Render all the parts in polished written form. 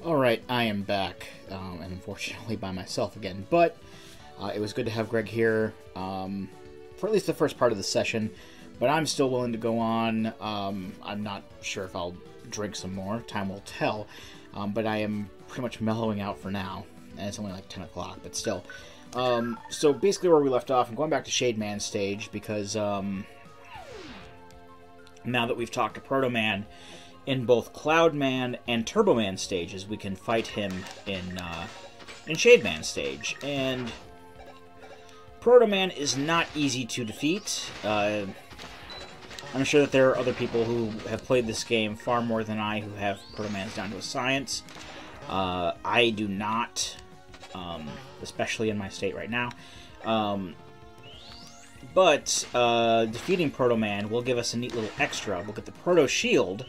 Alright, I am back, and unfortunately by myself again, but it was good to have Greg here for at least the first part of the session, but I'm still willing to go on. I'm not sure if I'll drink some more, time will tell, but I am pretty much mellowing out for now, and it's only like 10 o'clock, but still. So basically where we left off, I'm going back to Shademan stage, because now that we've talked to Proto Man, in both Cloudman and Turboman stages, we can fight him in Shademan stage. And Proto Man is not easy to defeat. I'm sure that there are other people who have played this game far more than I who have Proto Man's down to a science. I do not, especially in my state right now. But defeating Proto Man will give us a neat little extra. We'll get the Proto Shield,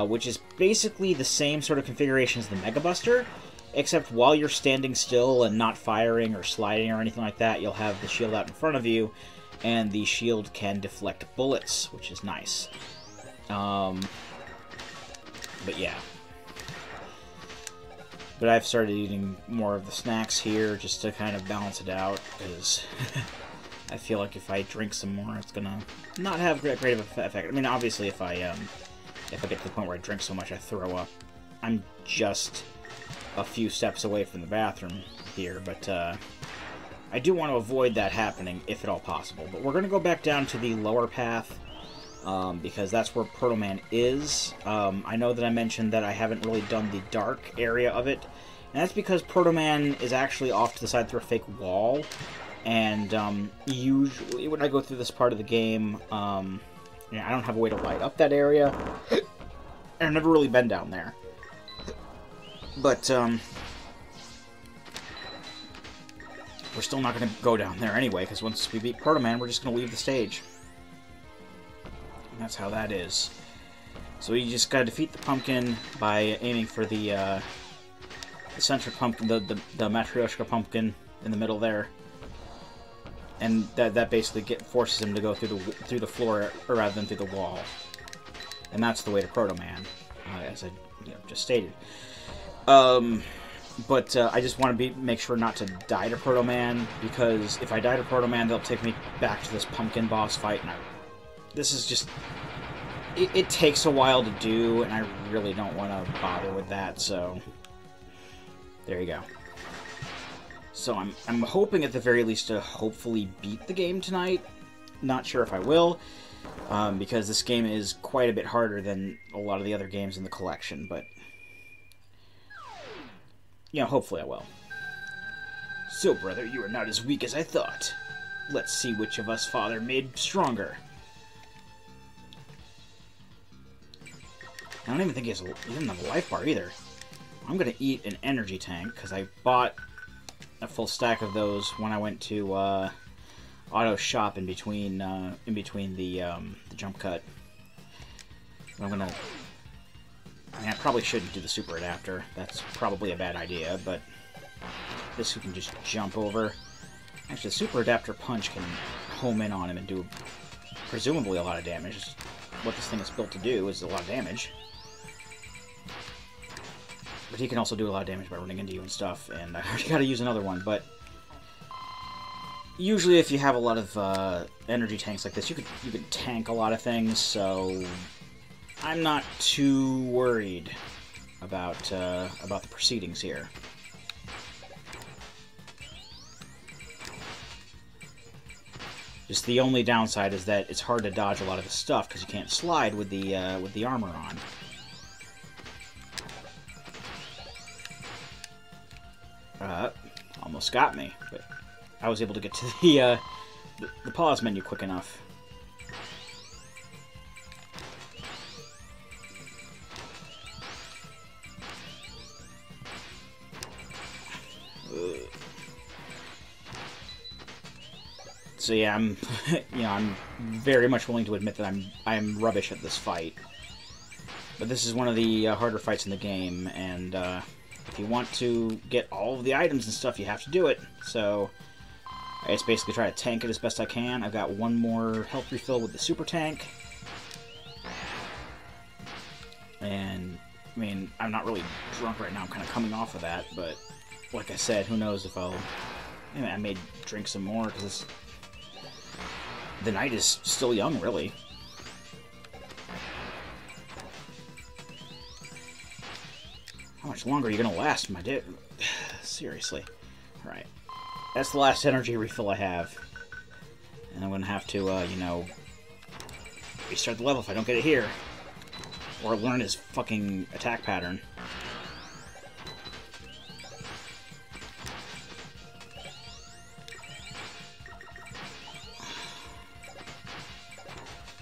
which is basically the same sort of configuration as the Mega Buster, except while you're standing still and not firing or sliding or anything like that, you'll have the shield out in front of you, and the shield can deflect bullets, which is nice. But yeah. But I've started eating more of the snacks here just to kind of balance it out, because I feel like if I drink some more, it's gonna not have great of an effect. I mean, obviously, if I get to the point where I drink so much I throw up, I'm just a few steps away from the bathroom here, but I do want to avoid that happening if at all possible. But we're going to go back down to the lower path, because that's where Proto Man is. I know that I mentioned that I haven't really done the dark area of it, and that's because Proto Man is actually off to the side through a fake wall, and usually when I go through this part of the game, yeah, I don't have a way to light up that area, and I've never really been down there. But, we're still not going to go down there anyway, because once we beat Proto Man, we're just going to leave the stage. And that's how that is. So you just got to defeat the pumpkin by aiming for the center pumpkin, the Matryoshka pumpkin in the middle there. And that basically forces him to go through the floor rather than through the wall, and that's the way to Proto Man, as I just stated. But I just want to make sure not to die to Proto Man, because if I die to Proto Man, they'll take me back to this pumpkin boss fight, and this is just it takes a while to do, and I really don't want to bother with that. So there you go. So I'm hoping at the very least to hopefully beat the game tonight. Not sure if I will, because this game is quite a bit harder than a lot of the other games in the collection, but hopefully I will. So, brother, you are not as weak as I thought. Let's see which of us father made stronger. I don't even think he doesn't have a life bar either. I'm gonna eat an energy tank, because I bought a full stack of those when I went to Auto Shop in between the jump cut. I mean, I probably shouldn't do the super adapter. That's probably a bad idea, but this we can just jump over. Actually, the super adapter punch can home in on him and do presumably a lot of damage. What this thing is built to do is a lot of damage. But he can also do a lot of damage by running into you and stuff, and I already gotta use another one, but usually if you have a lot of energy tanks like this, you could tank a lot of things, so I'm not too worried about the proceedings here. Just the only downside is that it's hard to dodge a lot of the stuff, because you can't slide with the armor on. Almost got me, but I was able to get to the pause menu quick enough. So yeah, I'm I'm very much willing to admit that I'm rubbish at this fight. But this is one of the harder fights in the game, and if you want to get all of the items and stuff, you have to do it. So I just basically try to tank it as best I can. I've got one more health refill with the super tank. And I mean, I'm not really drunk right now. I'm kind of coming off of that, but like I said, who knows if I'll... I may drink some more, because the night is still young, really. How much longer are you going to last, my dude? Seriously. Alright. That's the last energy refill I have. And I'm going to have to, you know, restart the level if I don't get it here. Or learn his fucking attack pattern.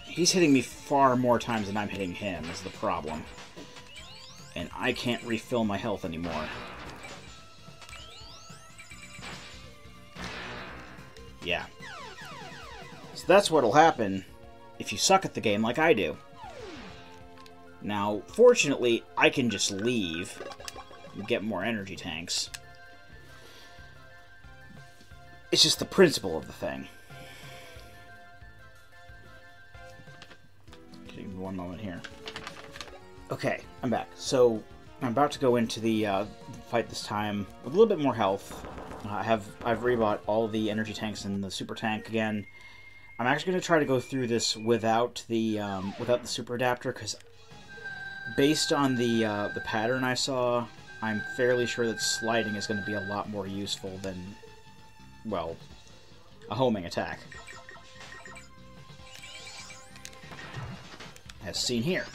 He's hitting me far more times than I'm hitting him, is the problem. And I can't refill my health anymore. Yeah. So that's what'll happen if you suck at the game like I do. Now, fortunately, I can just leave and get more energy tanks. It's just the principle of the thing. Give me one moment here. Okay, I'm back. So, I'm about to go into the fight this time with a little bit more health. I've rebought all the energy tanks and the super tank again. I'm actually going to try to go through this without the super adapter, because based on the pattern I saw, I'm fairly sure that sliding is going to be a lot more useful than, well, a homing attack. As seen here.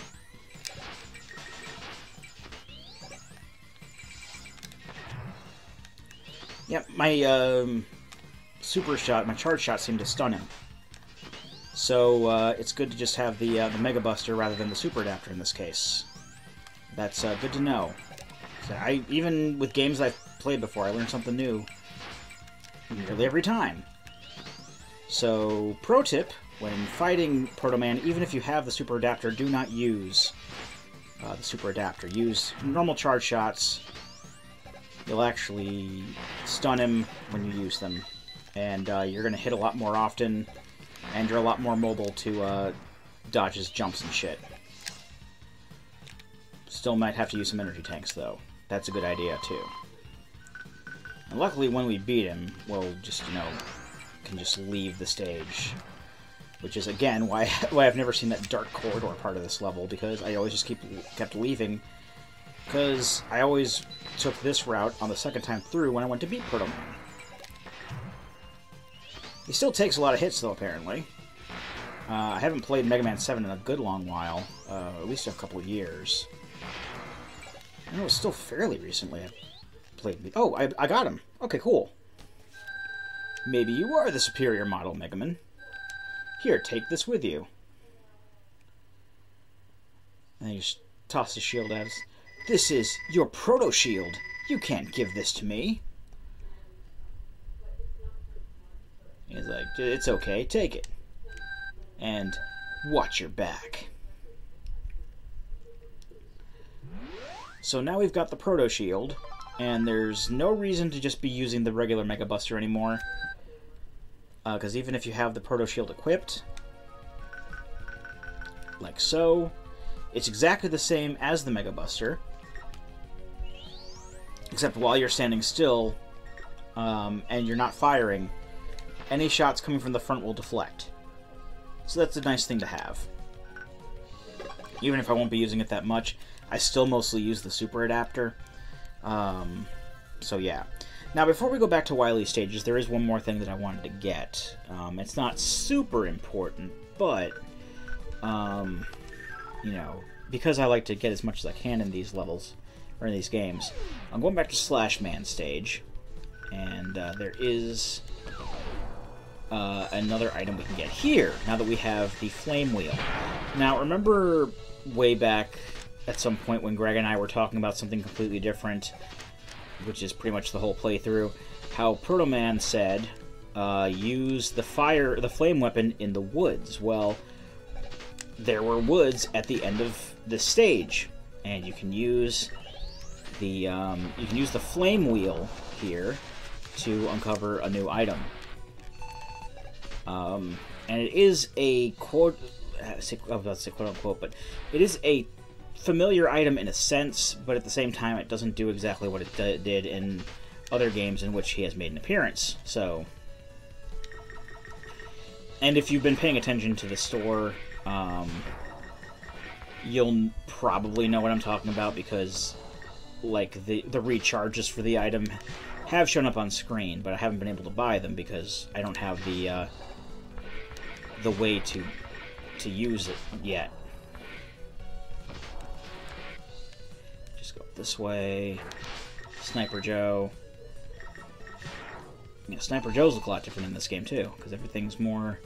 Yep, my super shot, my charge shot seemed to stun him. So it's good to just have the Mega Buster rather than the super adapter in this case. That's good to know. So even with games I've played before, I learned something new nearly every time. So, pro tip, when fighting Proto Man, even if you have the super adapter, do not use the super adapter. Use normal charge shots. You'll actually stun him when you use them. And you're going to hit a lot more often, and you're a lot more mobile to dodge his jumps and shit. Still might have to use some energy tanks, though. That's a good idea, too. And luckily, when we beat him, we'll just, you know, can just leave the stage. Which is, again, why I've never seen that dark corridor part of this level, because I always just kept leaving. Because I always took this route on the second time through when I went to beat Proto Man. He still takes a lot of hits, though, apparently. I haven't played Mega Man 7 in a good long while, at least a couple of years. I know it's still fairly recently I played... Oh, I got him! Okay, cool. Maybe you are the superior model, Mega Man. Here, take this with you. And he just tossed his shield at us. This is your Proto Shield. You can't give this to me. He's like, it's okay, take it. And watch your back. So now we've got the Proto Shield, and there's no reason to just be using the regular Mega Buster anymore. Because even if you have the Proto Shield equipped, like so, it's exactly the same as the Mega Buster, except while you're standing still, and you're not firing, any shots coming from the front will deflect. So that's a nice thing to have. Even if I won't be using it that much, I still mostly use the super adapter. So yeah. Now, before we go back to Wily stages, there is one more thing that I wanted to get. It's not super important, but, you know, because I like to get as much as I can in these levels, or in these games, I'm going back to Slash Man stage, and there is another item we can get here, now that we have the Flame Wheel. Now, remember way back at some point when Greg and I were talking about something completely different, which is pretty much the whole playthrough, how Proto Man said, use the flame weapon in the woods. Well, there were woods at the end of this stage, and you can use the flame wheel here to uncover a new item. And it is a quote, I was about to say quote unquote, but it is a familiar item in a sense, but at the same time, it doesn't do exactly what it did in other games in which he has made an appearance. So, and if you've been paying attention to the store, you'll probably know what I'm talking about, because like the recharges for the item have shown up on screen, but I haven't been able to buy them because I don't have the way to use it yet. Just go this way. Sniper Joe. Yeah, Sniper Joe's look a lot different in this game too, because everything's more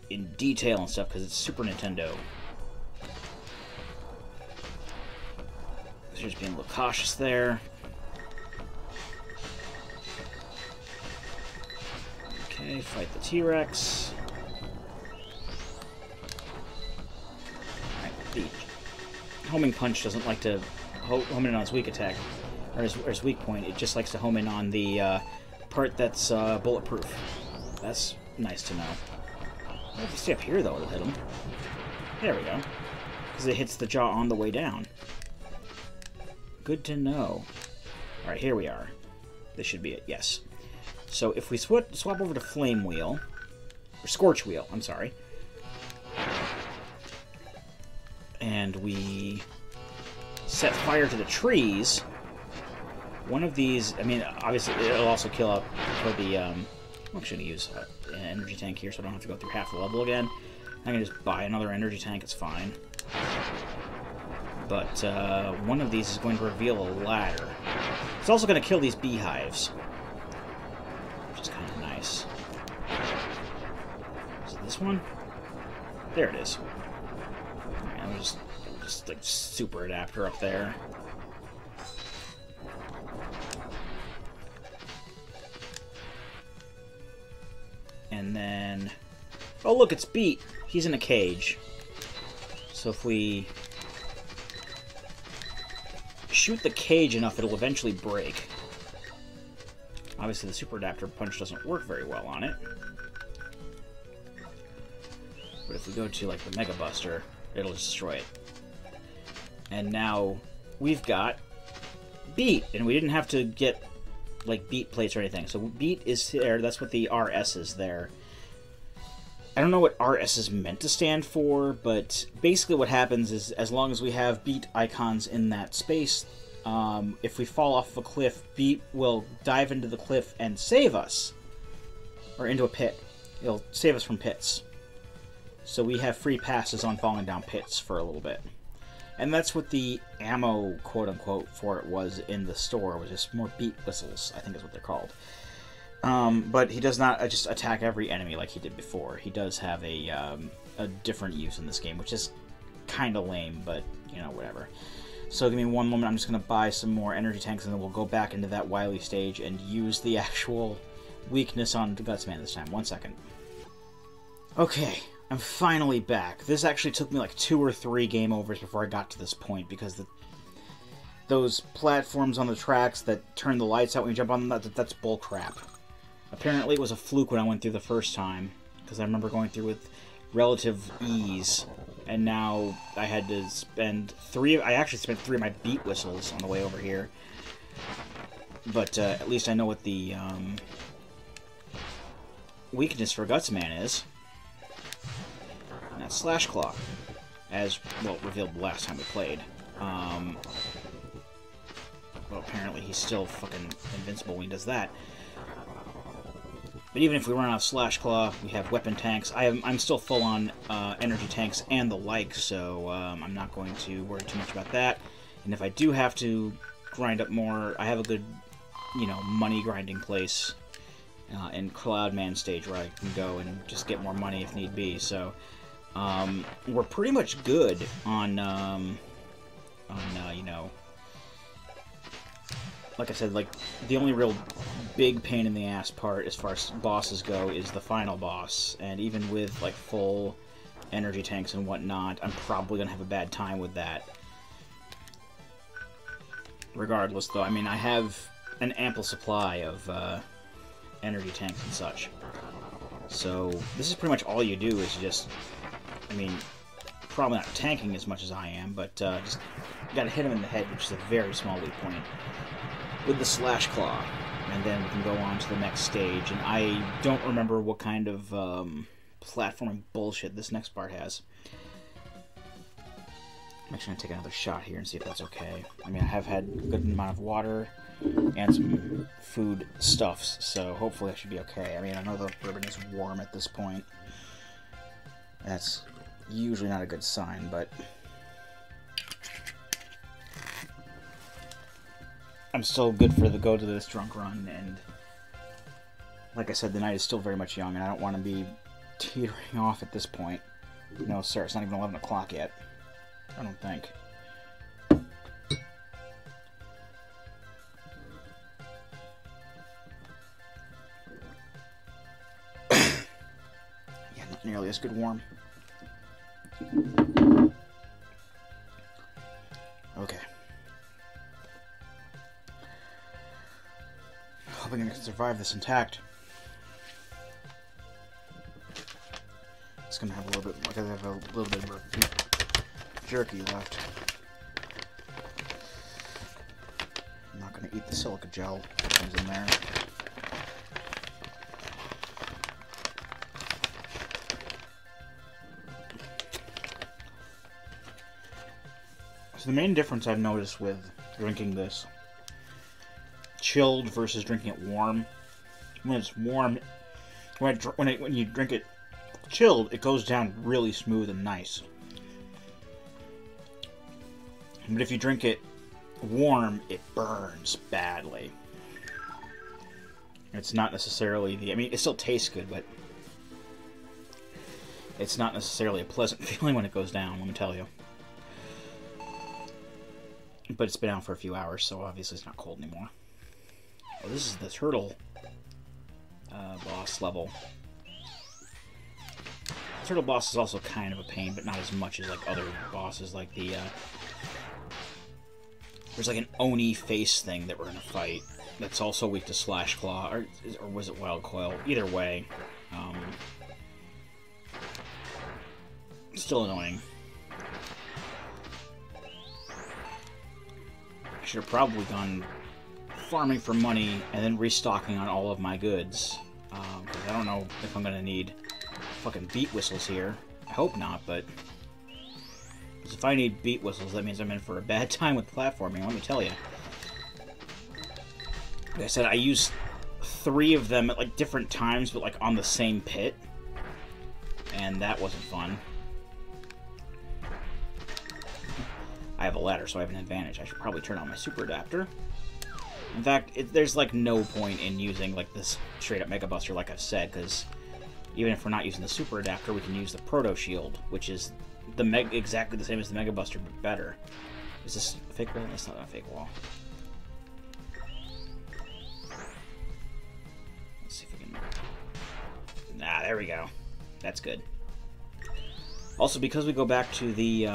in detail and stuff, because it's Super Nintendo. So just being a little cautious there. Okay, fight the T-Rex. Alright, the homing punch doesn't like to home in on its weak attack, or his weak point. It just likes to home in on the part that's bulletproof. That's nice to know. If you stay up here, though, it'll hit him. There we go. Because it hits the jaw on the way down. Good to know. Alright, here we are. This should be it, yes. So if we swap over to Flame Wheel, or Scorch Wheel, I'm sorry, and we set fire to the trees, one of these, I mean, obviously it'll also kill the, I'm actually going to use an energy tank here so I don't have to go through half the level again. I can just buy another energy tank, it's fine. But one of these is going to reveal a ladder. It's also going to kill these beehives, which is kind of nice. Is it this one? There it is. Alright, I'm just like super adapter up there. And then, oh look, it's Beat. He's in a cage. So if we shoot the cage enough, it'll eventually break. Obviously, the Super Adapter Punch doesn't work very well on it. But if we go to, like, the Mega Buster, it'll destroy it. And now we've got Beat, and we didn't have to get, like, Beat plates or anything. So Beat is there, that's what the RS is there. I don't know what RS is meant to stand for, but basically what happens is, as long as we have Beat icons in that space, if we fall off of a cliff, Beat will dive into the cliff and save us. Or into a pit. It'll save us from pits. So we have free passes on falling down pits for a little bit. And that's what the ammo, quote-unquote, for it was in the store, was just more Beat whistles, I think is what they're called. But he does not just attack every enemy like he did before. He does have a different use in this game, which is kind of lame, but, you know, whatever. So give me one moment, I'm just going to buy some more energy tanks, and then we'll go back into that Wily stage and use the actual weakness on Gutsman this time. 1 second. Okay, I'm finally back. This actually took me like 2 or 3 game overs before I got to this point, because those platforms on the tracks that turn the lights out when you jump on them, that's bullcrap. Apparently it was a fluke when I went through the first time, because I remember going through with relative ease, and now I had to spend I actually spent 3 of my Beat whistles on the way over here. But at least I know what the weakness for Gutsman is. And that's Slash Claw, as, well, revealed the last time we played. Well, apparently he's still fucking invincible when he does that. But even if we run out of Slash Claw, we have weapon tanks. I'm still full on energy tanks and the like, so I'm not going to worry too much about that. And if I do have to grind up more, I have a good, you know, money grinding place in Cloudman stage where I can go and just get more money if need be. So we're pretty much good on you know, like I said, like, the only real big pain in the ass part as far as bosses go is the final boss, and even with, like, full energy tanks and whatnot, I'm probably gonna have a bad time with that. Regardless, though, I mean, I have an ample supply of energy tanks and such. So, this is pretty much all you do is just, I mean, probably not tanking as much as I am, but just gotta hit him in the head, which is a very small weak point, with the Slash Claw. And then we can go on to the next stage. And I don't remember what kind of platforming bullshit this next part has. I'm actually going to take another shot here and see if that's okay. I mean, I have had a good amount of water and some food stuffs, so hopefully I should be okay. I mean, I know the bourbon is warm at this point. That's usually not a good sign, but I'm still good for the go to this drunk run, and like I said, the night is still very much young, and I don't want to be teetering off at this point. No, sir, it's not even 11 o'clock yet. I don't think. Yeah, not nearly as good warm. Okay. Hoping I can survive this intact. It's gonna have a little bit. I gotta have a little bit more jerky left. I'm not gonna eat the silica gel that comes in there. So the main difference I've noticed with drinking this chilled versus drinking it warm, when it's warm, when you drink it chilled, it goes down really smooth and nice. But if you drink it warm, it burns badly. It's not necessarily the... I mean, it still tastes good, but it's not necessarily a pleasant feeling when it goes down, let me tell you. But it's been out for a few hours, so obviously it's not cold anymore. Oh, this is the turtle boss level. The turtle boss is also kind of a pain, but not as much as like other bosses, like the there's like an Oni face thing that we're gonna fight that's also weak to Slash Claw, or was it Wild Coil? Either way, still annoying. I should have probably gone farming for money and then restocking on all of my goods. Because I don't know if I'm gonna need fucking beat whistles here. I hope not, but because if I need beat whistles, that means I'm in for a bad time with platforming, let me tell you. Like I said, I used 3 of them at like different times, but like on the same pit, and that wasn't fun. I have a ladder, so I have an advantage. I should probably turn on my super adapter. In fact, there's like no point in using like this straight up Mega Buster, like I've said, because even if we're not using the super adapter, we can use the Proto Shield, which is exactly the same as the Mega Buster, but better. Is this a fake wall? That's not a fake wall. Let's see if we can... Nah, there we go. That's good. Also, because we go back to the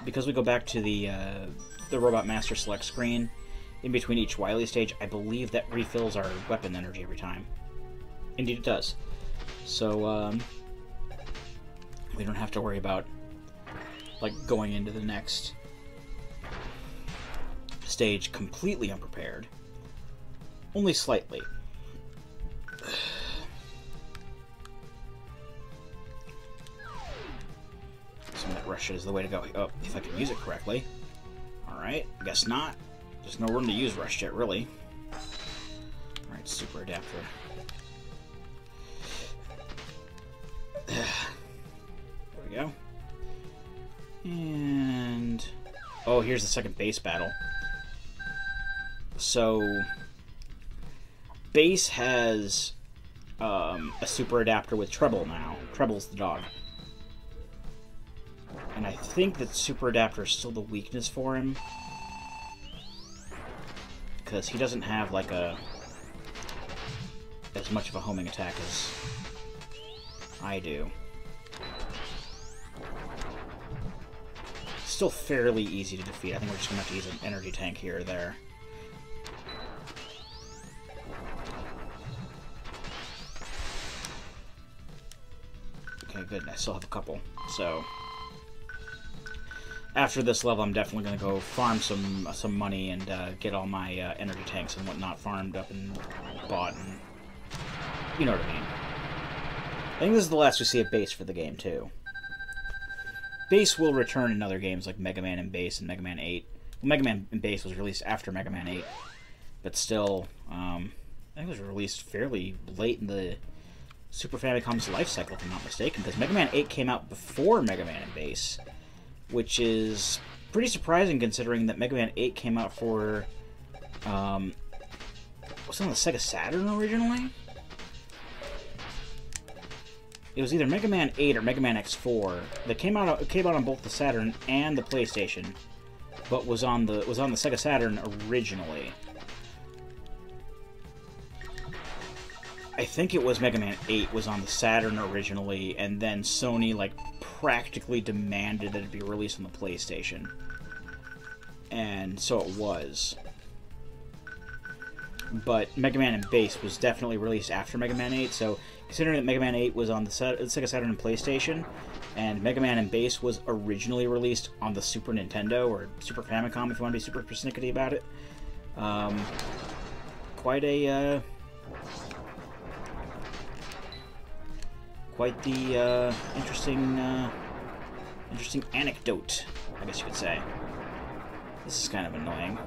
the Robot Master Select screen in between each Wily stage, I believe that refills our weapon energy every time. Indeed, it does. So we don't have to worry about like going into the next stage completely unprepared. Only slightly. Some of that rush is the way to go. Oh, if I can use it correctly. Alright, guess not. There's no room to use Rush Jet, really. Alright, super adapter. There we go. And... oh, here's the second base battle. So... Base has a super adapter with Treble now. Treble's the dog. And I think that super adapter is still the weakness for him. Because he doesn't have like as much of a homing attack as I do. Still fairly easy to defeat. I think we're just going to have to use an energy tank here or there. Okay, good. I still have a couple. So, after this level, I'm definitely going to go farm some money and get all my energy tanks and whatnot farmed up and bought, and you know what I mean. I think this is the last we see of Bass for the game, too. Bass will return in other games like Mega Man and Bass and Mega Man 8. Well, Mega Man and Bass was released after Mega Man 8, but still, I think it was released fairly late in the Super Famicom's life cycle, if I'm not mistaken, because Mega Man 8 came out before Mega Man and Bass, which is pretty surprising considering that Mega Man 8 came out for, was it on the Sega Saturn originally? It was either Mega Man 8 or Mega Man X4 that came out on both the Saturn and the PlayStation, but was on the Sega Saturn originally. I think it was Mega Man 8 was on the Saturn originally, and then Sony, like, practically demanded that it be released on the PlayStation. And so it was. But Mega Man and Bass was definitely released after Mega Man 8, so considering that Mega Man 8 was on the Sega Saturn and PlayStation, and Mega Man and Bass was originally released on the Super Nintendo, or Super Famicom if you want to be super persnickety about it, quite the interesting anecdote, I guess you could say. This is kind of annoying.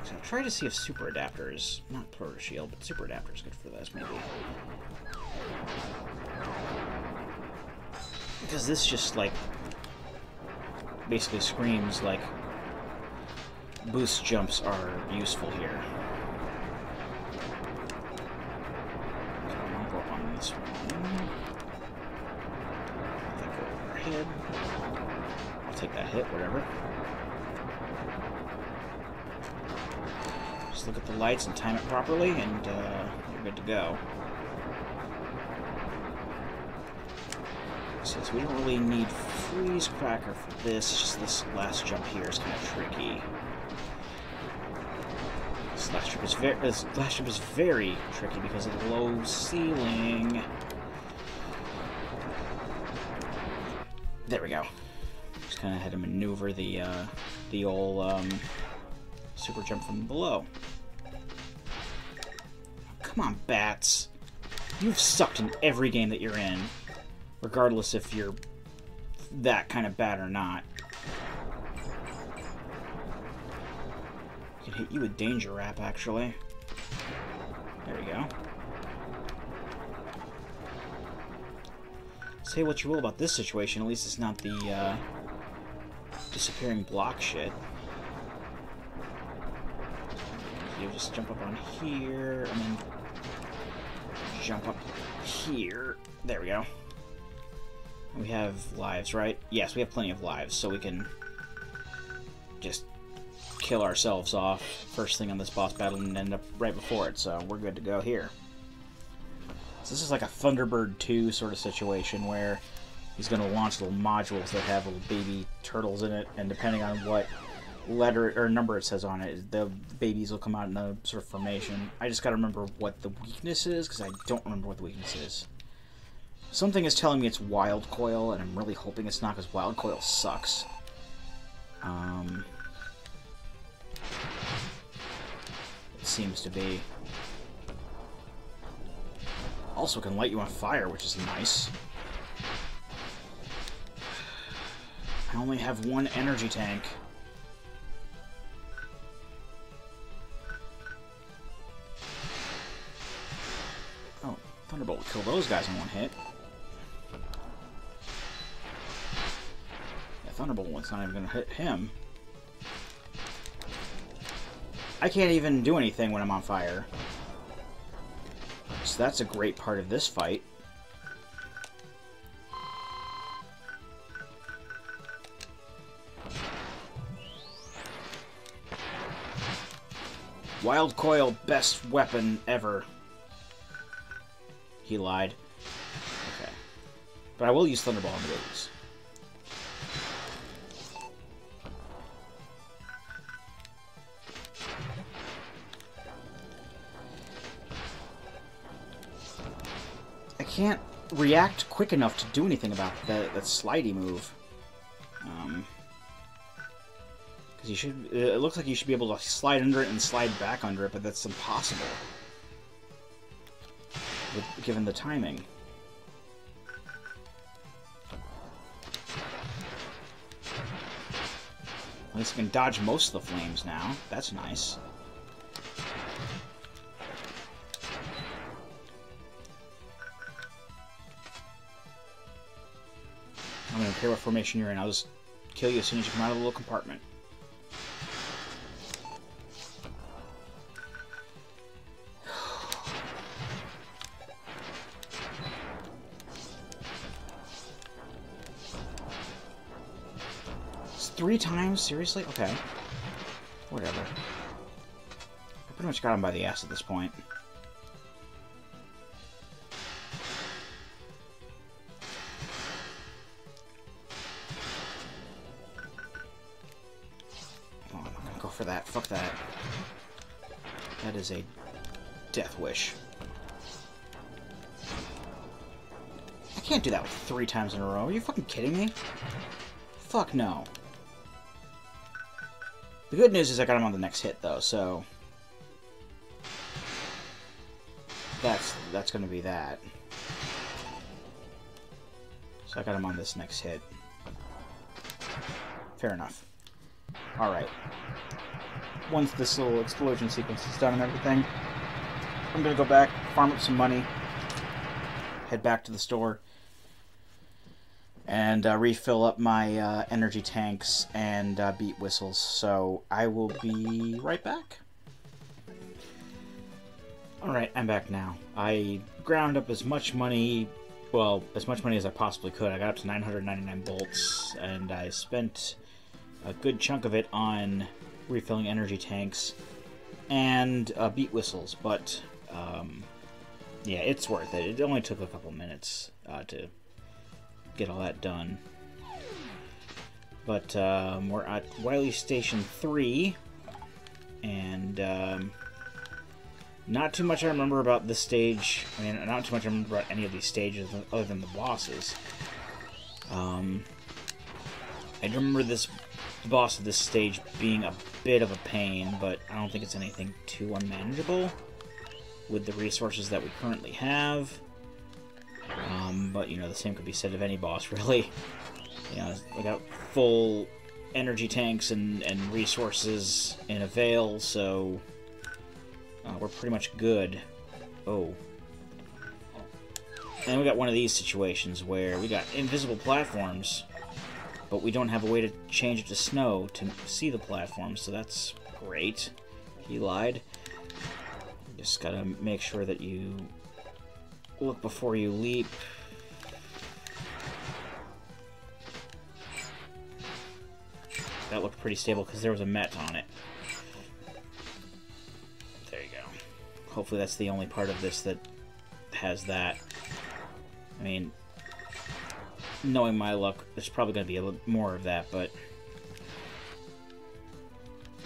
So I'll try to see if Super Adapter is, not Proto Shield, but Super Adapter is good for this, maybe. Because this just, like, basically screams, like, boost jumps are useful here. This one. I think go overhead. I'll take that hit, whatever. Just look at the lights and time it properly, and you're good to go. Since we don't really need Freeze Cracker for this, just this last jump here is kind of tricky. This last jump is very tricky because of the low ceiling. There we go. Just kind of had to maneuver the old super jump from below. Come on, bats! You've sucked in every game that you're in, regardless if you're that kind of bad or not. Could hit you with Danger Wrap, actually. There we go. Say what you will about this situation, at least it's not the disappearing block shit. You just jump up on here, and then jump up here. There we go. We have lives, right? Yes, we have plenty of lives, so we can just kill ourselves off first thing on this boss battle and end up right before it, so we're good to go here. So this is like a Thunderbird 2 sort of situation where he's going to launch little modules that have little baby turtles in it, and depending on what letter or number it says on it, the babies will come out in a sort of formation. I just got to remember what the weakness is, because I don't remember what the weakness is. Something is telling me it's Wild Coil, and I'm really hoping it's not, because Wild Coil sucks. It seems to be. Also can light you on fire, which is nice. I only have one energy tank. Oh, Thunderbolt will kill those guys in one hit. Yeah, Thunderbolt one's not even going to hit him. I can't even do anything when I'm on fire. So that's a great part of this fight. Wild Coil, best weapon ever. He lied. Okay. But I will use Thunderball on the babies. I can't react quick enough to do anything about that slidey move. Because you should... It looks like you should be able to slide under it and slide back under it, but that's impossible. Given the timing. At least I can dodge most of the flames now. That's nice. I'm gonna care what formation you're in. I'll just kill you as soon as you come out of the little compartment. It's 3 times? Seriously? Okay. Whatever. I pretty much got him by the ass at this point. For that. Fuck that. That is a death wish. I can't do that with 3 times in a row. Are you fucking kidding me? Fuck no. The good news is I got him on the next hit, though, so... That's gonna be that. So I got him on this next hit. Fair enough. Alright. Once this little explosion sequence is done and everything, I'm gonna go back, farm up some money, head back to the store, and refill up my energy tanks and beat whistles. So I will be right back. Alright, I'm back now. I ground up as much money, well, as much money as I possibly could. I got up to 999 bolts, and I spent a good chunk of it on refilling energy tanks and beat whistles, but yeah, it's worth it. It only took a couple minutes to get all that done. But we're at Wily Station 3, and not too much I remember about this stage. I mean, not too much I remember about any of these stages other than the bosses. I remember this boss of this stage being a bit of a pain, but I don't think it's anything too unmanageable with the resources that we currently have. But, you know, the same could be said of any boss, really. You know, we got full energy tanks and resources in a Veil, so we're pretty much good. Oh. And we got one of these situations where we got invisible platforms, but we don't have a way to change it to snow to see the platform, so that's great. He lied. Just gotta make sure that you look before you leap. That looked pretty stable because there was a Met on it. There you go. Hopefully that's the only part of this that has that. I mean, knowing my luck, there's probably going to be a little more of that, but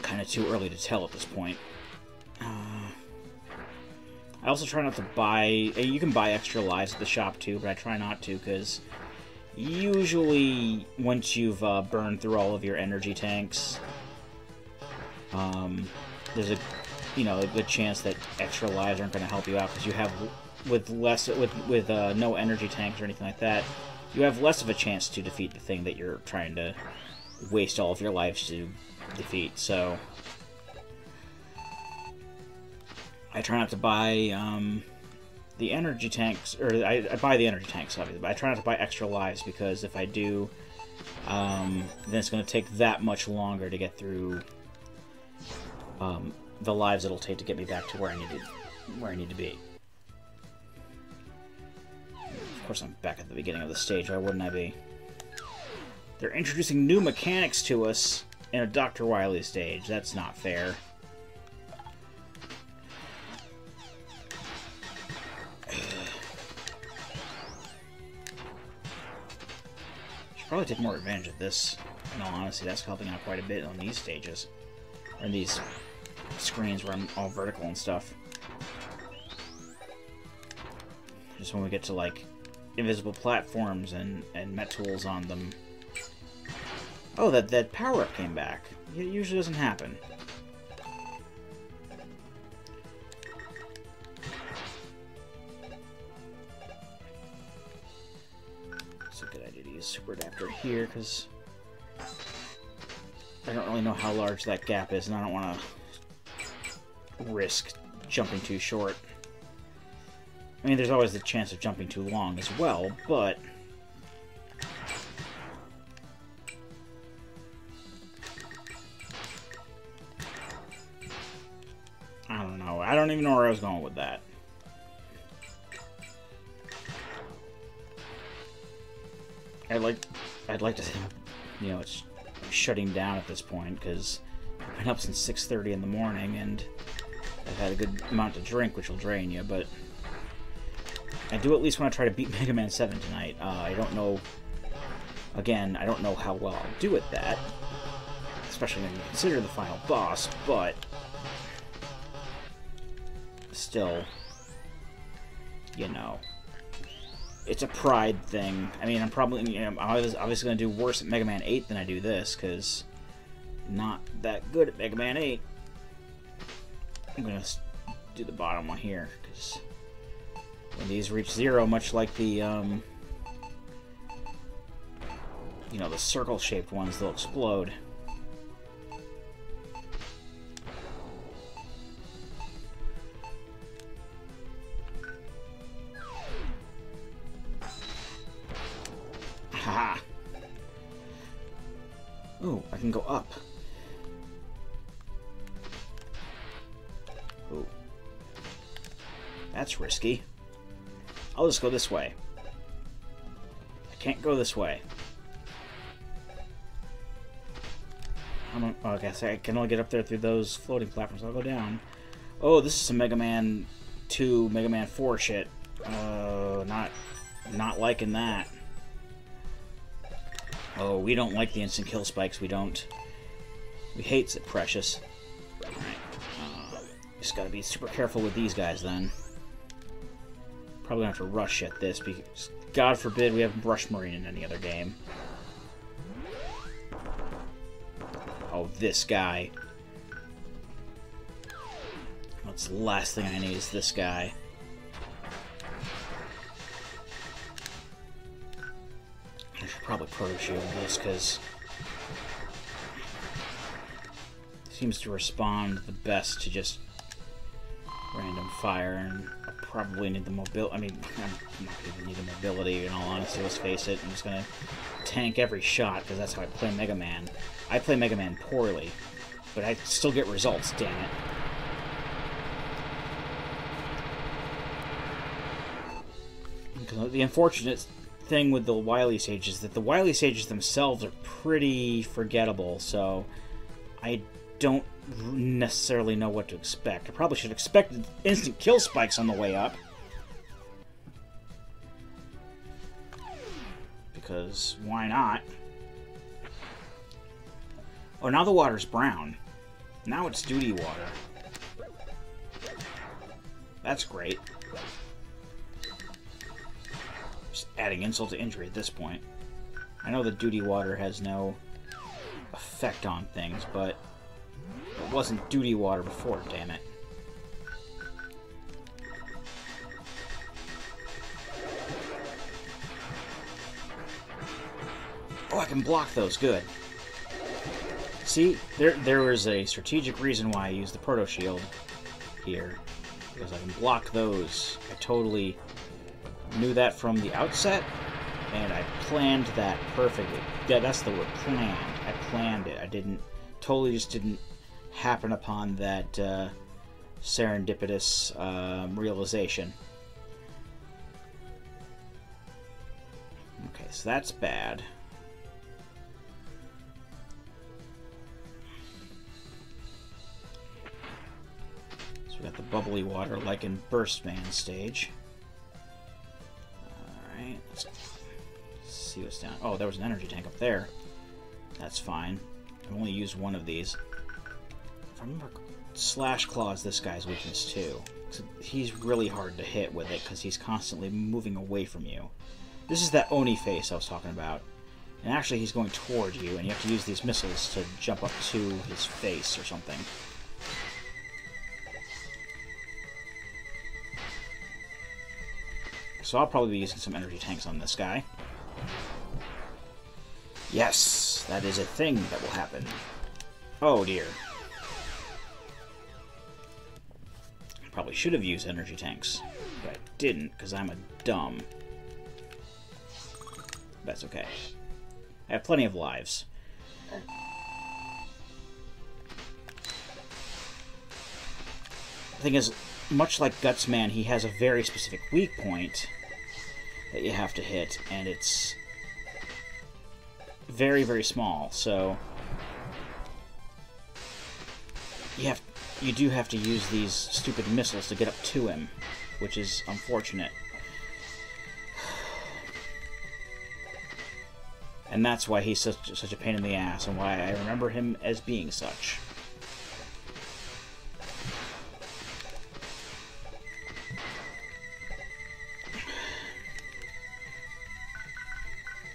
kind of too early to tell at this point. I also try not to buy... You can buy extra lives at the shop too, but I try not to, because usually once you've burned through all of your energy tanks, there's a good chance that extra lives aren't going to help you out, because you have with no energy tanks or anything like that, you have less of a chance to defeat the thing that you're trying to waste all of your lives to defeat. So I try not to buy the energy tanks, or I buy the energy tanks, obviously, but I try not to buy extra lives, because if I do, then it's going to take that much longer to get through the lives it'll take to get me back to where I need to be. Of course, I'm back at the beginning of the stage. Why wouldn't I be? They're introducing new mechanics to us in a Dr. Wily stage. That's not fair. Should probably take more advantage of this. In all honesty, that's helping out quite a bit on these stages. Or in these screens where I'm all vertical and stuff. Just when we get to, like, invisible platforms and met tools on them. Oh, that power-up came back. It usually doesn't happen. It's a good idea to use Super Adapter here, because I don't really know how large that gap is, and I don't want to risk jumping too short. I mean, there's always the chance of jumping too long as well, but I don't know. I don't even know where I was going with that. I'd like to think, you know, it's shutting down at this point, because I've been up since 6:30 in the morning, and I've had a good amount to drink, which will drain you, but I do at least want to try to beat Mega Man 7 tonight. I don't know, again, I don't know how well I'll do at that, especially when you consider the final boss, but still, you know, it's a pride thing. I mean, I'm probably, you know, I was obviously going to do worse at Mega Man 8 than I do this, because not that good at Mega Man 8. I'm going to do the bottom one here, because when these reach 0, much like the, you know, the circle-shaped ones, they'll explode. Haha! Ooh, I can go up. Ooh. That's risky. I'll just go this way. I can't go this way. Oh, I guess I can only get up there through those floating platforms. I'll go down. Oh, this is some Mega Man 2, Mega Man 4 shit. Not liking that. Oh, we don't like the instant kill spikes. We don't. We hate it, Precious. Alright. Just gotta be super careful with these guys then. Probably gonna have to rush at this, because God forbid we have Brush Marine in any other game. Oh, this guy. That's the last thing I need, is this guy. I should probably Proto Shield this, because it seems to respond the best to just random fire, and I probably need the mobility. I mean, I'm not even need the mobility, in all honesty, let's face it. I'm just gonna tank every shot, because that's how I play Mega Man. I play Mega Man poorly, but I still get results, damn it. Because the unfortunate thing with the Wily Sage is that the Wily Sages themselves are pretty forgettable, so I don't necessarily know what to expect. I probably should expect instant kill spikes on the way up, because why not? Oh, now the water's brown. Now it's duty water. That's great. Just adding insult to injury at this point. I know the duty water has no effect on things, but it wasn't duty water before, damn it. Oh, I can block those, good. See, there was a strategic reason why I used the Proto Shield here, because I can block those. I totally knew that from the outset, and I planned that perfectly. Yeah, that's the word, planned. I planned it. I totally just didn't happen upon that serendipitous realization. Okay, so that's bad. So we got the bubbly water like in Burst Man stage. Alright, let's see what's down. Oh, there was an energy tank up there. That's fine. I've only used one of these. If I remember, Slash Claw is this guy's weakness too. He's really hard to hit with it because he's constantly moving away from you. This is that Oni face I was talking about. And actually he's going toward you, and you have to use these missiles to jump up to his face or something. So I'll probably be using some energy tanks on this guy. Yes, that is a thing that will happen. Oh dear. I probably should have used energy tanks, but I didn't because I'm a dumb. That's okay. I have plenty of lives. The thing is, much like Gutsman, he has a very specific weak point that you have to hit, and it's very, very small, so you do have to use these stupid missiles to get up to him, which is unfortunate. And that's why he's such a pain in the ass, and why I remember him as being such.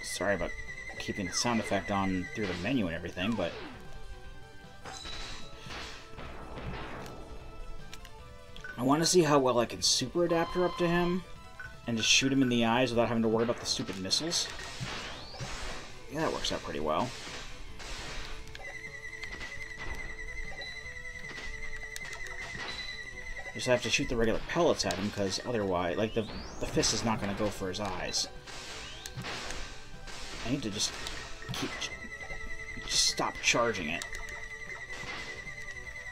Sorry about keeping the sound effect on through the menu and everything, but I want to see how well I can super adapter up to him and just shoot him in the eyes without having to worry about the stupid missiles. Yeah, that works out pretty well. Just have to shoot the regular pellets at him, because otherwise, like, the fist is not going to go for his eyes. I need to just stop charging it.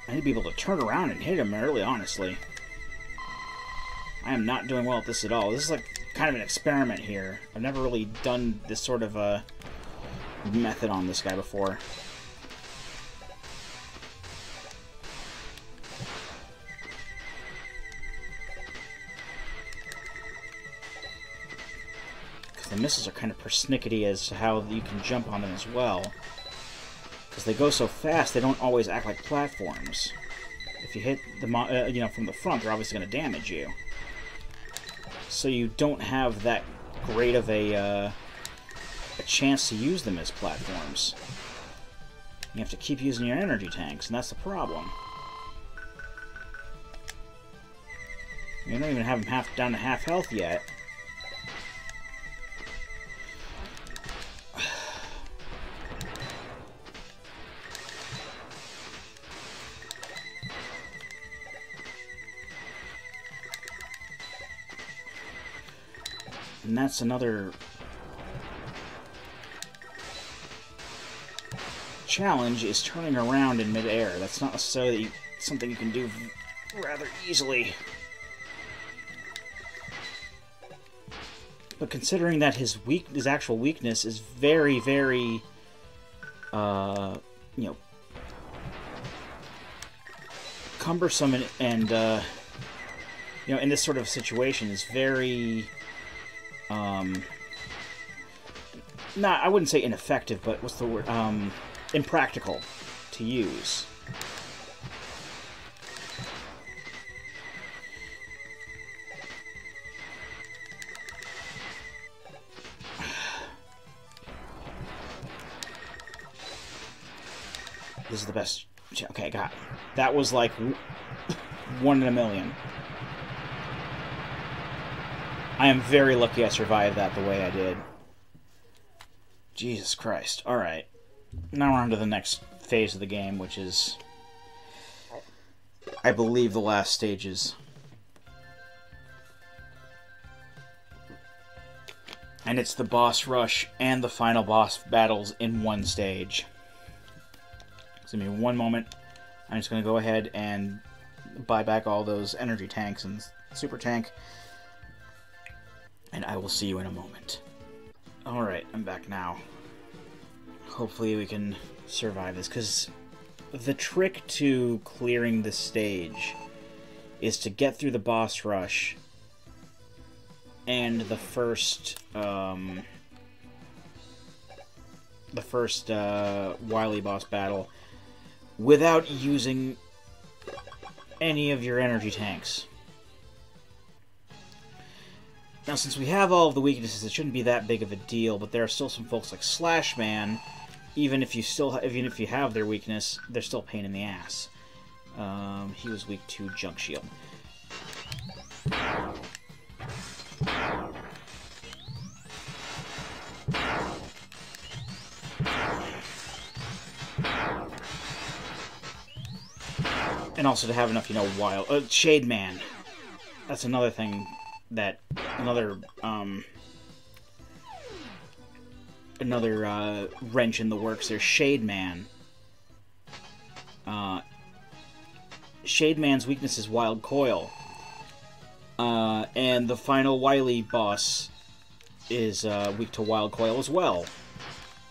I need to be able to turn around and hit him early, honestly. I am not doing well at this at all. This is like kind of an experiment here. I've never really done this sort of a method on this guy before. The missiles are kind of persnickety as to how you can jump on them as well. Because they go so fast, they don't always act like platforms. If you hit the you know, from the front, they're obviously going to damage you. So you don't have that great of a chance to use them as platforms. You have to keep using your energy tanks, and that's the problem. You don't even have them down to half health yet. And that's another challenge, is turning around in midair. That's not necessarily something you can do rather easily. But considering that his actual weakness is very, very, you know, cumbersome and you know, in this sort of situation is very, I wouldn't say ineffective, but what's the word? Impractical to use. This is the best. Okay, got it. That was like 1 in a million. I am very lucky I survived that the way I did. Jesus Christ. Alright. Now we're on to the next phase of the game, which is, I believe, the last stages. And it's the boss rush and the final boss battles in one stage. So give me one moment. I'm just going to go ahead and buy back all those energy tanks and super tank. And I will see you in a moment. Alright, I'm back now. Hopefully we can survive this, because the trick to clearing this stage is to get through the boss rush and the first Wily boss battle without using any of your energy tanks. Now, since we have all of the weaknesses, it shouldn't be that big of a deal, but there are still some folks like Slash Man, even if you have their weakness, they're still a pain in the ass. He was weak to Junk Shield. And also to have enough, you know, wild... Shade Man. That's another thing that... Another wrench in the works. There's Shade Man. Shade Man's weakness is Wild Coil. And the final Wily boss is weak to Wild Coil as well.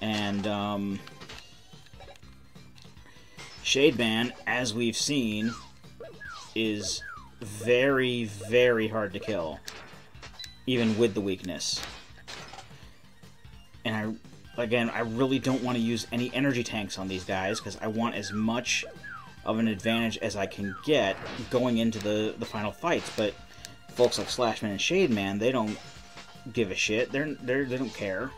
And Shade Man, as we've seen, is very, very hard to kill, even with the weakness. And I really don't want to use any energy tanks on these guys, because I want as much of an advantage as I can get going into the final fights. But folks like Slashman and Shade Man, they don't give a shit. They don't care.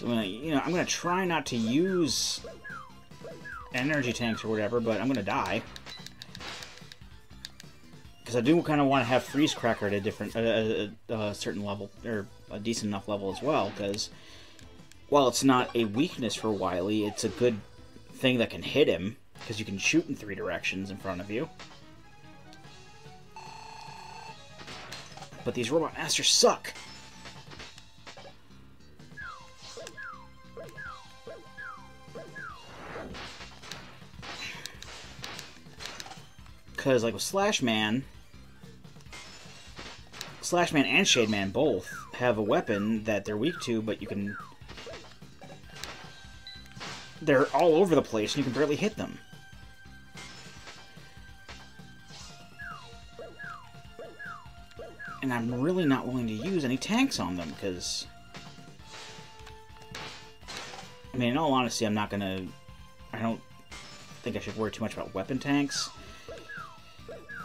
So I'm gonna try not to use energy tanks or whatever, but I'm gonna die. Because I do kind of want to have Freeze Cracker at a certain level, or a decent enough level as well, because while it's not a weakness for Wily, it's a good thing that can hit him, because you can shoot in 3 directions in front of you. But these Robot Masters suck! Because, like with Slash Man and Shade Man both have a weapon that they're weak to, but you can... They're all over the place, and you can barely hit them. And I'm really not willing to use any tanks on them, because... I mean, in all honesty, I'm not gonna... I don't think I should worry too much about weapon tanks.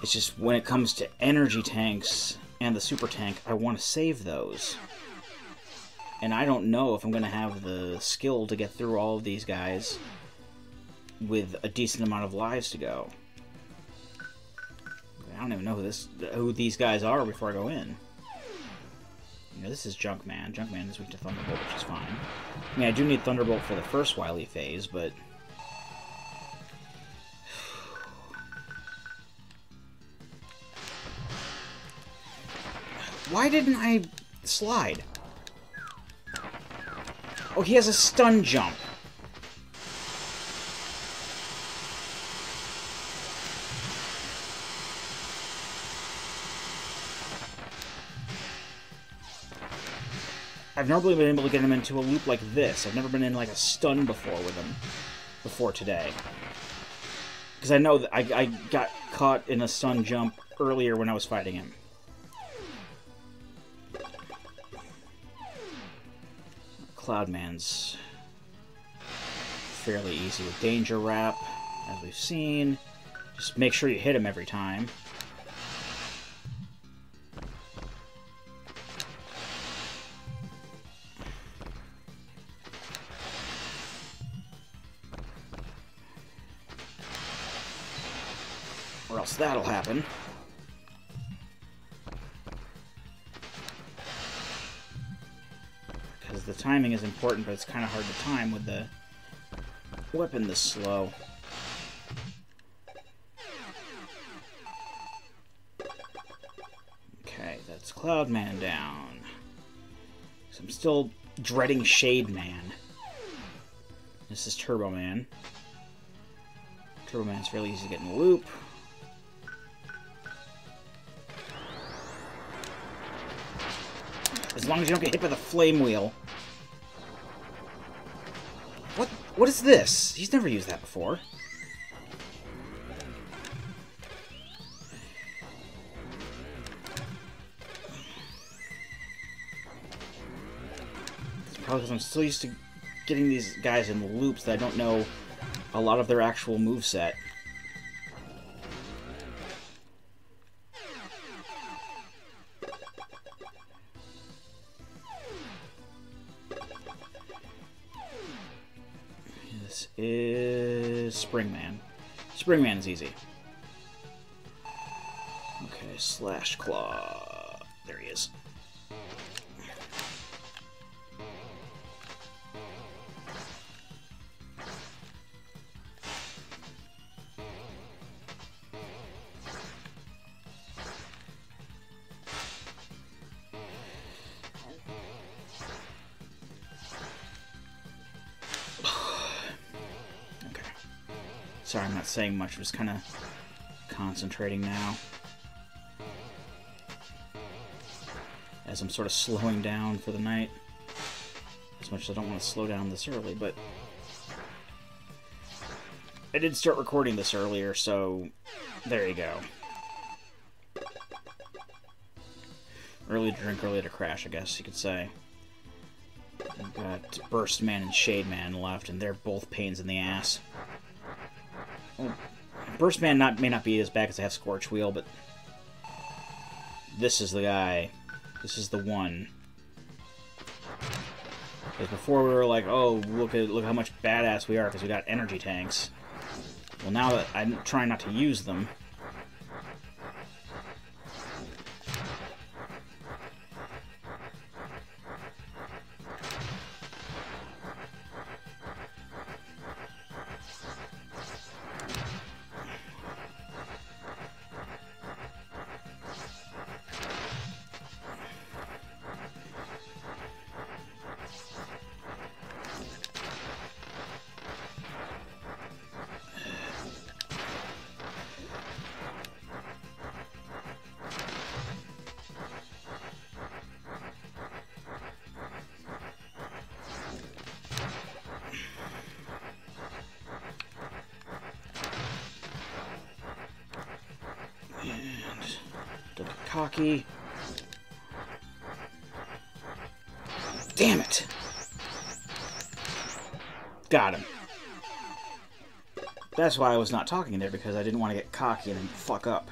It's just when it comes to energy tanks and the super tank, I want to save those. And I don't know if I'm going to have the skill to get through all of these guys with a decent amount of lives to go. I don't even know who these guys are before I go in. You know, this is Junkman. Junkman is weak to Thunderbolt, which is fine. I mean, I do need Thunderbolt for the first Wily phase, but... Why didn't I slide? Oh, he has a stun jump. I've normally been able to get him into a loop like this. I've never been in like a stun before with him before today. Because I know that I got caught in a stun jump earlier when I was fighting him. Cloudman's fairly easy with Danger Wrap, as we've seen. Just make sure you hit him every time. Or else that'll happen. Because the timing is important, but it's kind of hard to time with the weapon this slow. Okay, that's Cloudman down. So I'm still dreading Shade Man. This is Turbo Man. Turbo Man's fairly easy to get in the loop. As long as you don't get hit by the flame wheel. What is this? He's never used that before. It's probably because I'm still used to getting these guys in loops that I don't know a lot of their actual moveset. This is Springman. Springman is easy. Okay, Slash Claw. There he is. Sorry, I'm not saying much. I'm just kind of concentrating now. As I'm sort of slowing down for the night. As much as I don't want to slow down this early, but... I did start recording this earlier, so... There you go. Early to drink, early to crash, I guess you could say. I've got Burst Man and Shade Man left, and they're both pains in the ass. Well, Burst Man may not be as bad as I have Scorch Wheel, but this is the guy. This is the one. Because before we were like, oh, look how much badass we are because we got energy tanks. Well, now that I'm trying not to use them. Cocky. Damn it! Got him. That's why I was not talking there, because I didn't want to get cocky and then fuck up.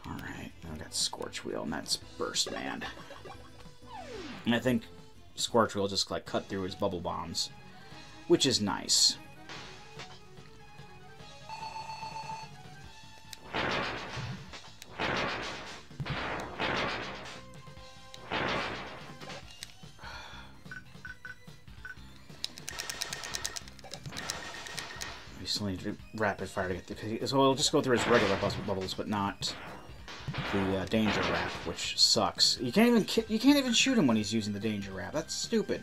Alright, I got Scorch Wheel, and that's Burst Man. And I think Scorch Wheel just like cut through his bubble bombs, which is nice. Still need to do rapid fire to get through. So it'll just go through his regular bubbles, but not the danger wrap, which sucks. You can't even shoot him when he's using the danger wrap. That's stupid.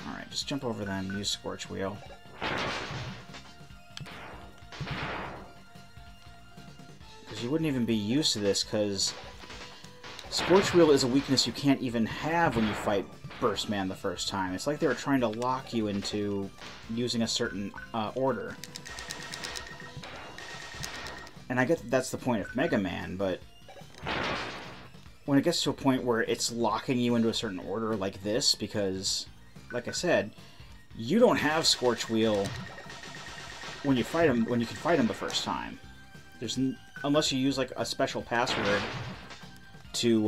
All right, just jump over them. Use Scorch Wheel. Because you wouldn't even be used to this, because Scorch Wheel is a weakness you can't even have when you fight Burst Man the first time. It's like they were trying to lock you into using a certain order. And I get that that's the point of Mega Man, but when it gets to a point where it's locking you into a certain order like this, because, like I said, you don't have Scorch Wheel when you fight him, when you can fight him the first time. Unless you use like a special password to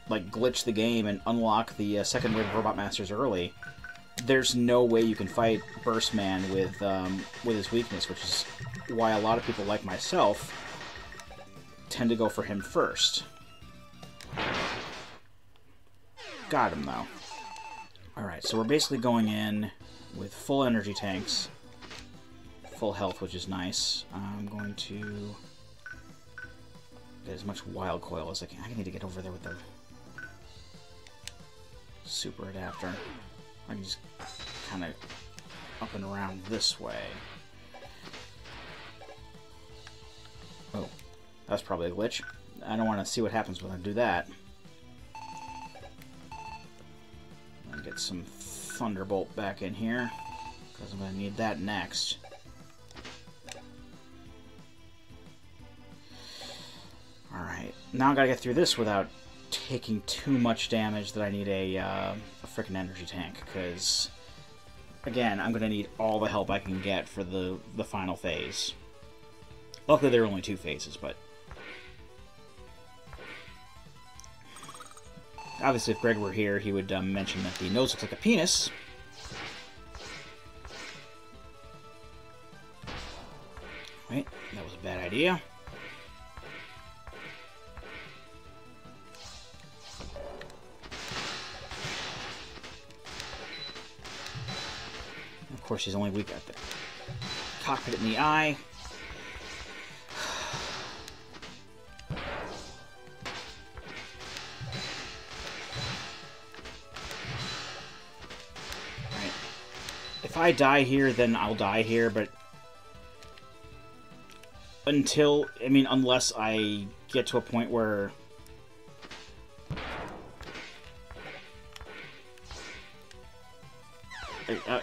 like glitch the game and unlock the second wave of Robot Masters early, there's no way you can fight Burst Man with his weakness, which is why a lot of people like myself tend to go for him first. Got him though. Alright, so we're basically going in with full energy tanks, full health, which is nice. I'm going to get as much Wild Coil as I can. I need to get over there with the super adapter. I can just kind of up and around this way. Oh, that's probably a glitch. I don't want to see what happens when I do that. I'll get some Thunderbolt back in here, because I'm going to need that next. Alright, now I gotta get through this without taking too much damage that I need a frickin' energy tank, because again, I'm going to need all the help I can get for the final phase. Luckily, there are only 2 phases, but... Obviously, if Greg were here, he would mention that the nose looks like a penis. Right, that was a bad idea. Of course, he's only weak at the cockpit in the eye. Right. If I die here, then I'll die here, but until, I mean, unless I get to a point where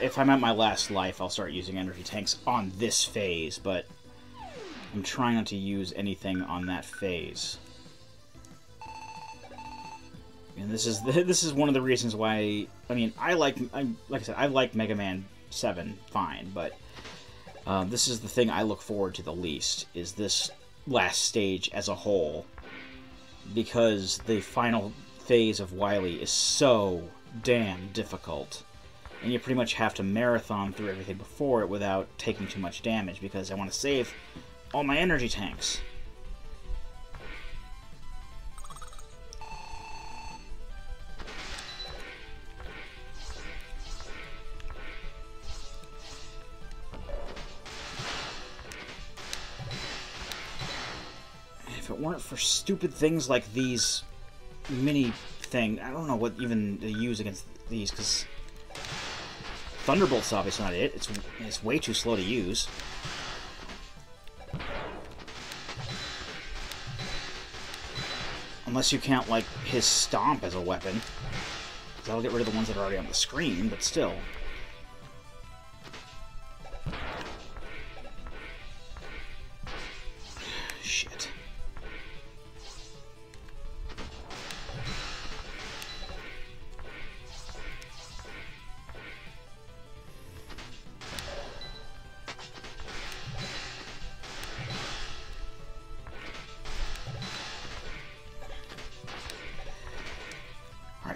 if I'm at my last life, I'll start using energy tanks on this phase, but I'm trying not to use anything on that phase. And this is one of the reasons why, I mean, like I said, I like Mega Man 7 fine, but this is the thing I look forward to the least, is this last stage as a whole, because the final phase of Wily is so damn difficult. And you pretty much have to marathon through everything before it without taking too much damage, because I want to save all my energy tanks. If it weren't for stupid things like these mini thing, I don't know what even to use against these, because Thunderbolt's obviously not it. It's way too slow to use. Unless you count, like, his Stomp as a weapon. That'll get rid of the ones that are already on the screen, but still. Shit.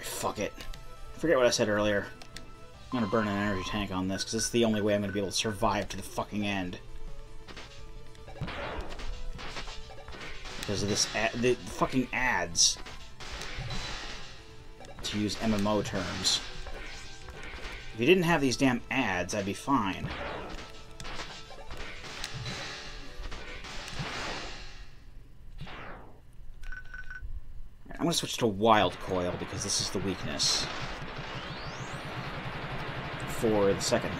Fuck it. Forget what I said earlier. I'm gonna burn an energy tank on this, because this is the only way I'm gonna be able to survive to the fucking end. Because of this, the fucking ads, to use MMO terms. If you didn't have these damn ads, I'd be fine. I'm going to switch to Wild Coil, because this is the weakness for the second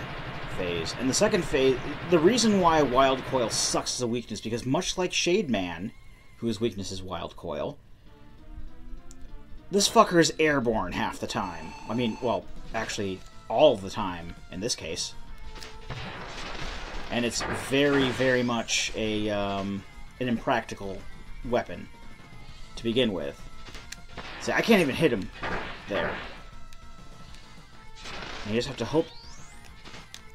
phase. And the second phase, the reason why Wild Coil sucks as a weakness, because much like Shade Man, whose weakness is Wild Coil, this fucker is airborne half the time. I mean, well, actually, all of the time, in this case. And it's very, very much an impractical weapon to begin with. See, I can't even hit him there. And you just have to hope,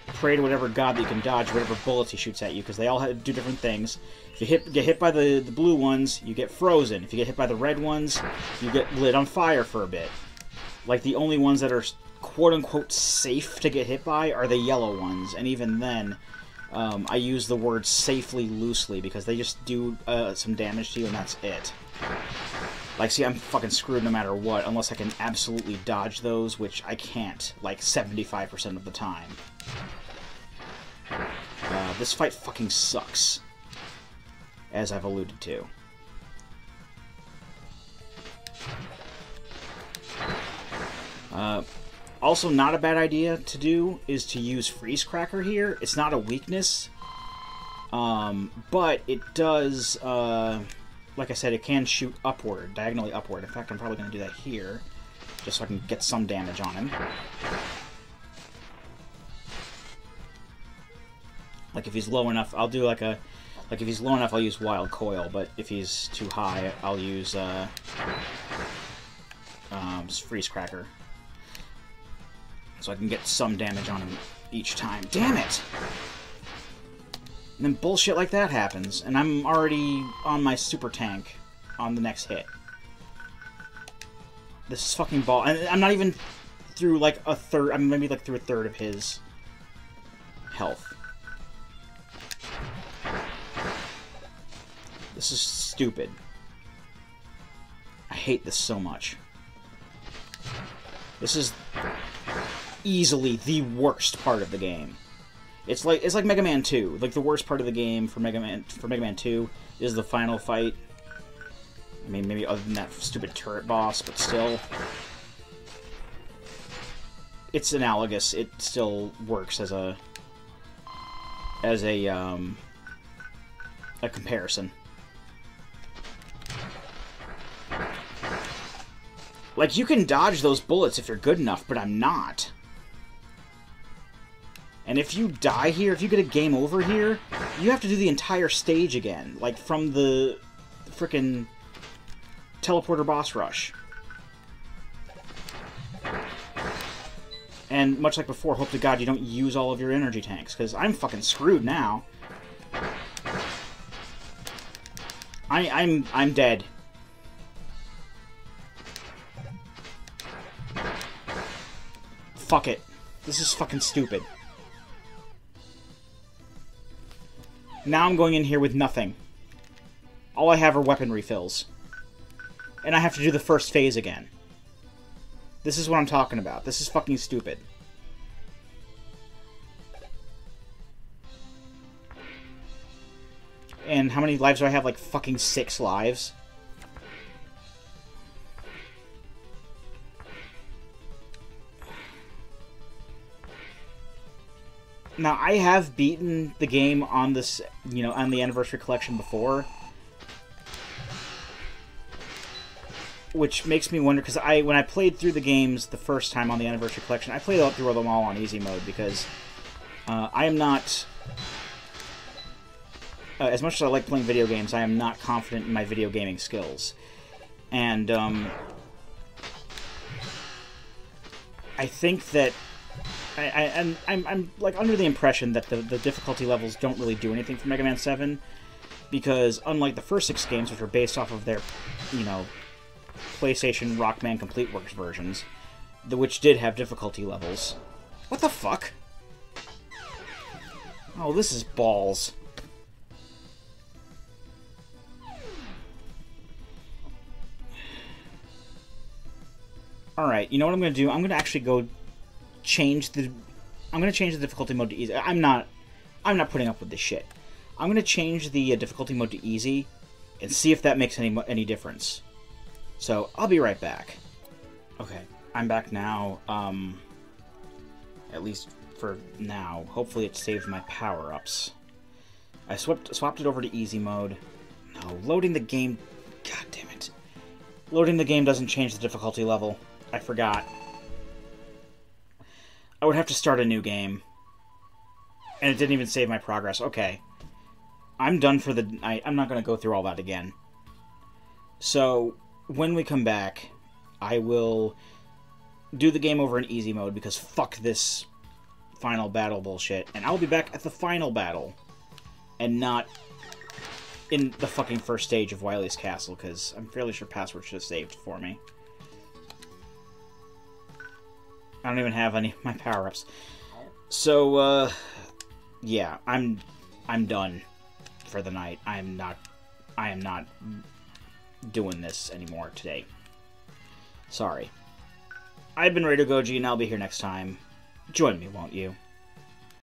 pray to whatever god that you can dodge whatever bullets he shoots at you, because they all do different things. If you get hit by the blue ones, you get frozen. If you get hit by the red ones, you get lit on fire for a bit. Like, the only ones that are quote-unquote safe to get hit by are the yellow ones, and even then, I use the word safely loosely, because they just do some damage to you, and that's it. Like, see, I'm fucking screwed no matter what, unless I can absolutely dodge those, which I can't, like, 75% of the time. This fight fucking sucks, as I've alluded to. Also, not a bad idea to do is to use Freeze Cracker here. It's not a weakness, but it does... like I said, it can shoot upward, diagonally upward. In fact, I'm probably going to do that here, just so I can get some damage on him. Like, if he's low enough, I'll do like a... Like, if he's low enough, I'll use Wild Coil, but if he's too high, I'll use Freeze Cracker. So I can get some damage on him each time. Damn it! And then bullshit like that happens, and I'm already on my super tank on the next hit. This is fucking ball. And I'm not even through like a third. I'm maybe like through a third of his health. This is stupid. I hate this so much. This is easily the worst part of the game. It's like Mega Man 2. Like the worst part of the game for Mega Man 2 is the final fight. I mean, maybe other than that stupid turret boss, but still, it's analogous. It still works as a comparison. Like, you can dodge those bullets if you're good enough, but I'm not. And if you die here, if you get a game over here, you have to do the entire stage again. Like, from the frickin' teleporter boss rush. And much like before, hope to God you don't use all of your energy tanks, because I'm fucking screwed now. I'm dead. Fuck it. This is fucking stupid. Now I'm going in here with nothing. All I have are weapon refills. And I have to do the first phase again. This is what I'm talking about. This is fucking stupid. And how many lives do I have? Like fucking 6 lives? Now, I have beaten the game on this, you know, on the Anniversary Collection before. Which makes me wonder, because when I played through the games the first time on the Anniversary Collection, I played through them all on easy mode, because I am not... as much as I like playing video games, I am not confident in my video gaming skills. And, I think that... I'm like under the impression that the difficulty levels don't really do anything for Mega Man 7, because unlike the first 6 games, which were based off of their, you know, PlayStation Rockman Complete Works versions, which did have difficulty levels. What the fuck? Oh, this is balls. Alright, you know what I'm going to do? I'm going to actually go change the... I'm going to change the difficulty mode to easy. I'm not putting up with this shit. I'm going to change the difficulty mode to easy and see if that makes any difference. So, I'll be right back. Okay, I'm back now. At least for now. Hopefully it saved my power-ups. I swapped it over to easy mode. No, loading the game... God damn it. Loading the game doesn't change the difficulty level. I forgot. I would have to start a new game. And it didn't even save my progress. Okay. I'm done for the night. I'm not going to go through all that again. So, when we come back, I will do the game over in easy mode, because fuck this final battle bullshit. And I'll be back at the final battle. And not in the fucking first stage of Wily's Castle, because I'm fairly sure Password should have saved for me. I don't even have any of my power-ups. So, yeah, I'm done for the night. I am not doing this anymore today. Sorry. I've been Radio Goji, and I'll be here next time. Join me, won't you?